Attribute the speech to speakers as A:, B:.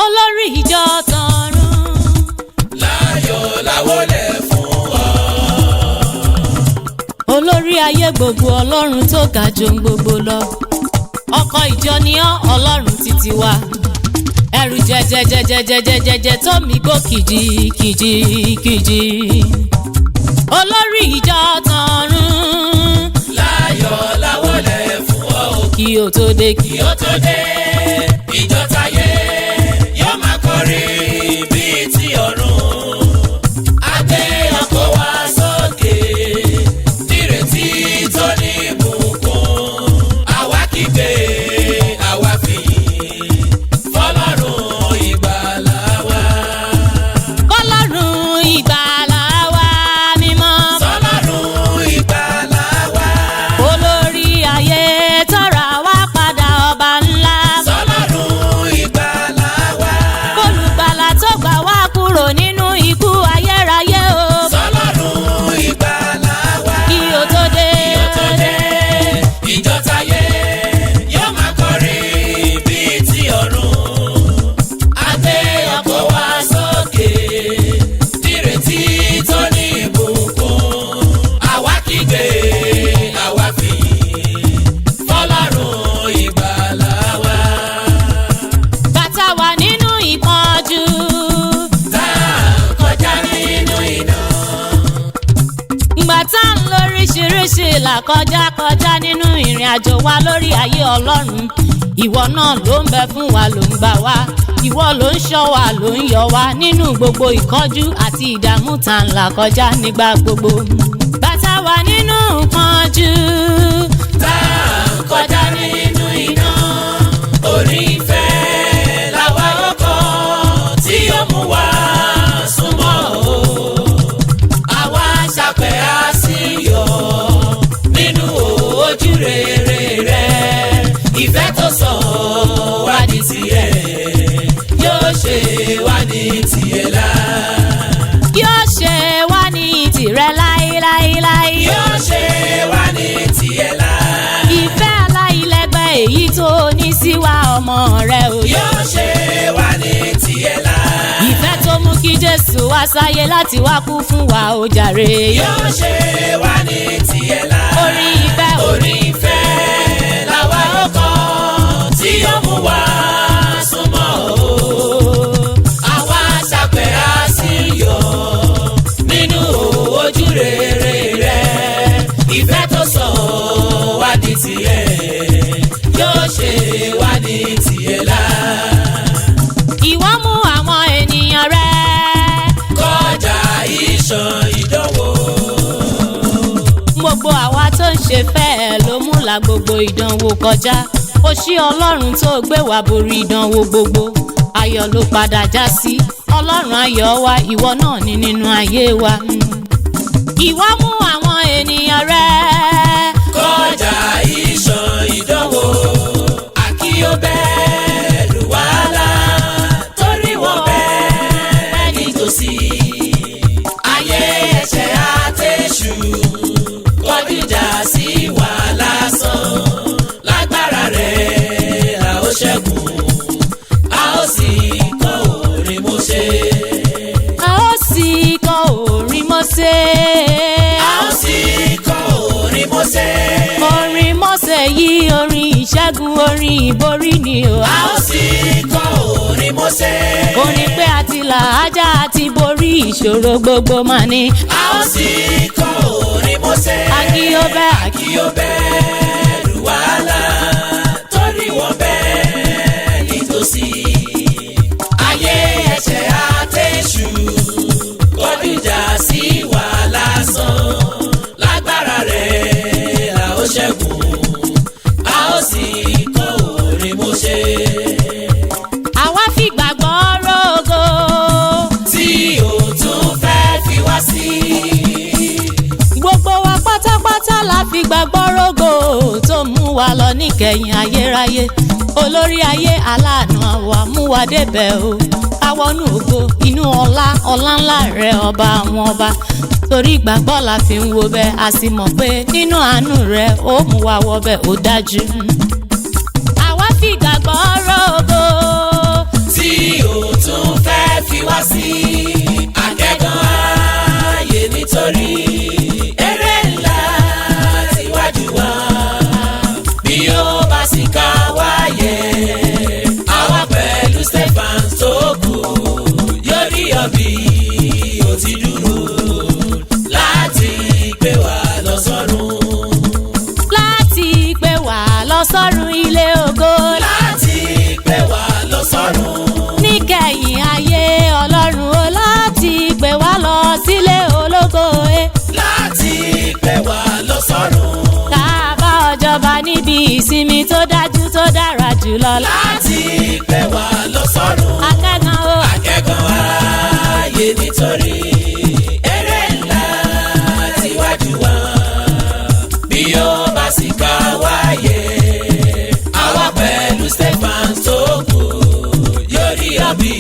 A: olórí ìjọ tọ̀run.
B: láyọ̀ láwọlẹ̀ fún ọ.
A: olórí ayé gbogbo, ọlọ́run tó ga jù gbogbo lọ. ọkọ ìjọ ni ọ́, ọlọ́run títí wa. ẹrù jẹjẹjẹjẹjẹjẹjẹ tó mi gbó kìjikìjikìji. olórí ìjọ tọ̀run.
B: láyọ̀ láwọlẹ̀ fún ọ.
A: kí o tó dé,
B: kí o tó dé ìjọ táyé yóò máa kọrin bíi ti ọ̀run. adé ọkọ̀ wá sókè nírètí tó ní ìbùkún. àwa kígbe àwa fìyìn fọlọ́run ìgbàlà wa.
A: kọ́lọ́run ìgbàlà wa mímọ́.
B: fọlọ́run ìgbàlà wa.
A: olórí ayé tọ́ra wá padà ọba ńlá.
B: fọlọ́run ìgbàlà wa.
A: olùgbàlà tó gbà wá kúrò nínú ikú ayérayé o.
B: fọlọ́run ìgbàlà wa.
A: kí o tó dé.
B: ìjọ táyé yóò máa kọrin bíi ti ọ̀run. adé ọkọ̀ wá sókè nírètí tó ní ìbùkún. àwa kígbe àwa fìyìn fọlọ́run ìgbàlà wa.
A: bàtà wà nínú ìpọ́njú.
B: tá a kọjá nínú iná.
A: ìgbà tá à ń lóríṣiríṣi là kọjá nínú ìrìn àjò wa lórí ayé ọlọ́run. ìwọ náà ló ń bẹ fún wa, ló ń gbà wá. ìwọ ló ń ṣọ́ wa, ló ń yọ wá nínú gbogbo ìkánjú àti ìdààmú tá ń là kọjá nígbà gbogbo. bàtà wà nínú ìpọ́njú.
B: tá a kọjá nínú iná. orí ìfẹ́ làwa ọkọ̀ tí ó mú wa súnmọ́ o. àwa ṣàpẹ́ àṣìyọ̀ nínú ojú rere rẹ̀. ìfẹ́ tó sọ wá di tiẹ̀ yóò ṣe wá ní tiẹ̀ lá.
A: yóò ṣe wá ní tìrẹ láéláéláé.
B: yóò ṣe wá ní tiẹ̀ lá.
A: ìfẹ́ aláìlẹ́gbẹ́ èyí tó ní sí wa ọmọ rẹ o.
B: yóò ṣe wá ní tiẹ̀ lá.
A: ìfẹ́ tó mú kí jésù wá sáyé láti wá kú fún wa ó jàre.
B: yóò ṣe wá ní tiẹ̀ lá.
A: orí ìfẹ́ o.
B: orí ìfẹ́ làwa ọkọ̀ tí ó mú wa súnmọ́ o. àwa ṣàpẹ́ àṣìyọ̀ nínú ojú rere rẹ̀. ìfẹ́ tó sọ wá di tiẹ̀ yóò ṣe wá ní tiẹ̀ lá.
A: ìwọ mú àwọn ènìyàn rẹ.
B: kọjá ìṣàn ìdánwò.
A: gbogbo àwa tó ń ṣe fẹ́ẹ̀ ló mú la gbogbo ìdánwò kọjá. ó ṣí ọlọ́run tó gbé wa borí ìdánwò gbogbo. ayọ̀ ló padà já sí. ọlọ́run ayọ̀ wa, ìwọ náà ní nínú ayé wa. ìwọ mú àwọn ènìyàn rẹ.
B: kọjá ìṣàn ìdánwò. àkíyó bẹ̀rù wàhálà torí wọ́n bẹ́ẹ̀ nítòsí. ayé ẹ̀ṣẹ̀ àtẹ̀sù kọjú ìjà sí wa lásán. lágbára rẹ̀ a ó ṣẹ́gun, a ó sì kọ́ orin Mósè.
A: a ó sì kọ orin Mósè.
B: a ó sì kọ́ orin Mósè.
A: orin Mósè yìí orin ìṣẹ́gun, orin ìborí ni o.
B: a ó sì kọ́ orin Mósè.
A: orin pé àti là ájá àti borí ìṣòro gbogbo máa ní.
B: a ó sì kọ́ orin Mósè.
A: Àkíyó bẹ́ẹ̀.
B: àkíyó bẹ̀rù wàhálà torí wọ́n bẹ́ẹ̀ nítòsí. ayé ẹ̀ṣẹ̀ àtẹ̀sù kọjú ìjà sí wa lásán. lágbára rẹ̀ a ó ṣẹ́gun, a ó sì kọ́ orin Mósè.
A: àwa fi gbàgbọ́ rógo.
B: tí o tún fẹ́ fi wá sí.
A: gbogbo wa pátápátá la fi gbàgbọ́ rógo tó mú wa lọ níkẹyìn ayérayé. olórí ayé aláàánú àwa mú wa débẹ̀ o. káwọnú ògo inú ọlá ńlá rẹ ọba àwọn ọba. torí ìgbàgbọ́ la fi ń wo bẹ́ẹ̀, a sì mọ̀ pé nínú àánú rẹ ó mú wa wọ bẹ́ẹ̀ ó dájú. àwa fi gbàgbọ́ rógo.
B: tí o fi wá sí akẹ́gàn ayé nítorí eré ńlá tíwájú wa bí ó bá sì ká wáyé àwa pẹ̀lú Stephen tó kù yóò rí ọbí ó ti dúró láti gbé wa lọ sọ́run.
A: láti gbé wa lọ sọ́run ilé ògo.
B: láti gbé wa lọ sọ́run.
A: níkẹyìn ayé ọlọ́run o láti gbé wa lọ sílé ológo.
B: láti gbé wa lọ sọ́run.
A: tá a bá ọjọba níbi ìsinmi tó dájú tó dára jùlọ.
B: láti gbé wa lọ sọ́run.
A: akẹ́gàn o.
B: akẹ́gàn ayé nítorí eré ńlá tíwájú wa bí ó bá sì ká wáyé àwa pẹ̀lú Stephen tó kù yóò rí ọbí.